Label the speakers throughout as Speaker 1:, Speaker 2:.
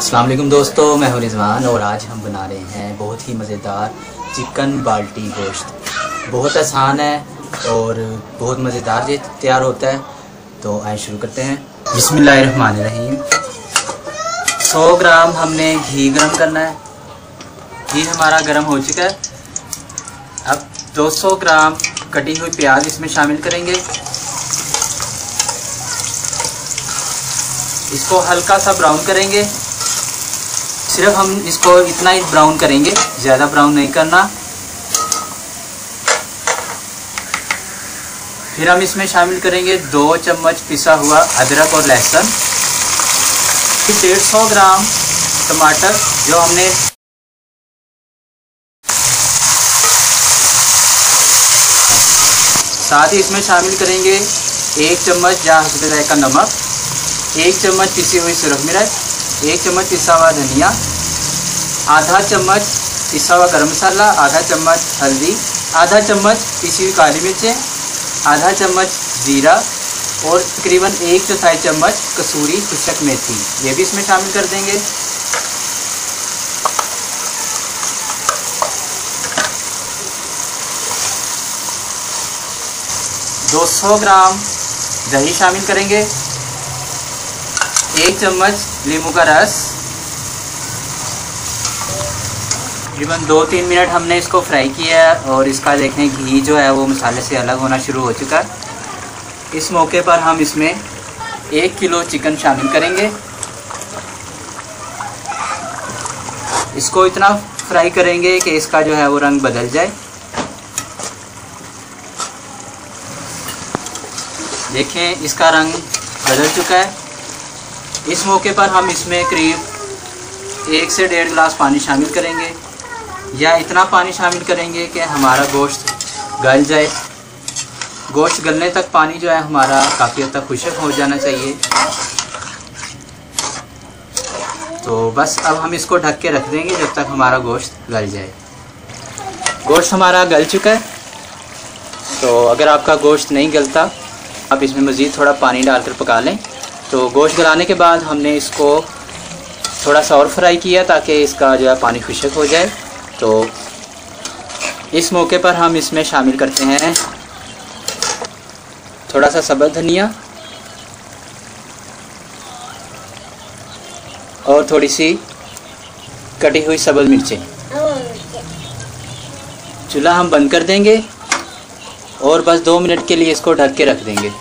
Speaker 1: अस्सलाम वालेकुम दोस्तों, मैं हूं रिजवान और आज हम बना रहे हैं बहुत ही मज़ेदार चिकन बाल्टी गोश्त। बहुत आसान है और बहुत मज़ेदार ये तैयार होता है। तो आइए शुरू करते हैं। बिस्मिल्लाहिर्रहमानिर्रहीम। 100 ग्राम हमने घी गरम करना है। घी हमारा गरम हो चुका है। अब 200 ग्राम कटी हुई प्याज इसमें शामिल करेंगे। इसको हल्का सा ब्राउन करेंगे। सिर्फ हम इसको इतना ही ब्राउन करेंगे, ज़्यादा ब्राउन नहीं करना। फिर हम इसमें शामिल करेंगे 2 चम्मच पिसा हुआ अदरक और लहसुन। 150 ग्राम टमाटर जो हमने साथ ही इसमें शामिल करेंगे 1 चम्मच या हस्बे जायका नमक, 1 चम्मच पिसी हुई सुरख मिर्च, 1 चम्मच पिसा हुआ धनिया, आधा चम्मच पिसा हुआ गरम मसाला, आधा चम्मच हल्दी, आधा चम्मच पिसी हुई काली मिर्चें, आधा चम्मच जीरा और तकरीबन 1/4 चम्मच कसूरी खुशक मेथी, ये भी इसमें शामिल कर देंगे। ,200 ग्राम दही शामिल करेंगे, 1 चम्मच नींबू का रस। तकरीबन 2-3 मिनट हमने इसको फ्राई किया है और इसका देखें घी जो है वो मसाले से अलग होना शुरू हो चुका है। इस मौके पर हम इसमें 1 किलो चिकन शामिल करेंगे। इसको इतना फ्राई करेंगे कि इसका जो है वो रंग बदल जाए। देखें इसका रंग बदल चुका है। इस मौके पर हम इसमें करीब 1 से 1.5 गिलास पानी शामिल करेंगे, या इतना पानी शामिल करेंगे कि हमारा गोश्त गल जाए। गोश्त गलने तक पानी जो है हमारा काफ़ी हद तक खुश्क हो जाना चाहिए। तो बस अब हम इसको ढक के रख देंगे जब तक हमारा गोश्त गल जाए। गोश्त हमारा गल चुका है। तो अगर आपका गोश्त नहीं गलता आप इसमें मज़ीद थोड़ा पानी डालकर पका लें। तो गोश्त गलाने के बाद हमने इसको थोड़ा सा और फ्राई किया ताकि इसका जो है पानी खुश्क हो जाए। तो इस मौके पर हम इसमें शामिल करते हैं थोड़ा सा सब्ज़ धनिया और थोड़ी सी कटी हुई सब्ज़ मिर्चें। चूल्हा हम बंद कर देंगे और बस 2 मिनट के लिए इसको ढक के रख देंगे।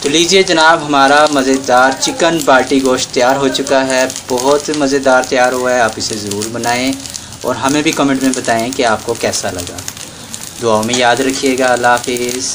Speaker 1: तो लीजिए जनाब, हमारा मज़ेदार चिकन बाल्टी गोश्त तैयार हो चुका है। बहुत मज़ेदार तैयार हुआ है। आप इसे ज़रूर बनाएं और हमें भी कमेंट में बताएं कि आपको कैसा लगा। दुआओं में याद रखिएगा। अल्लाह हाफिज़।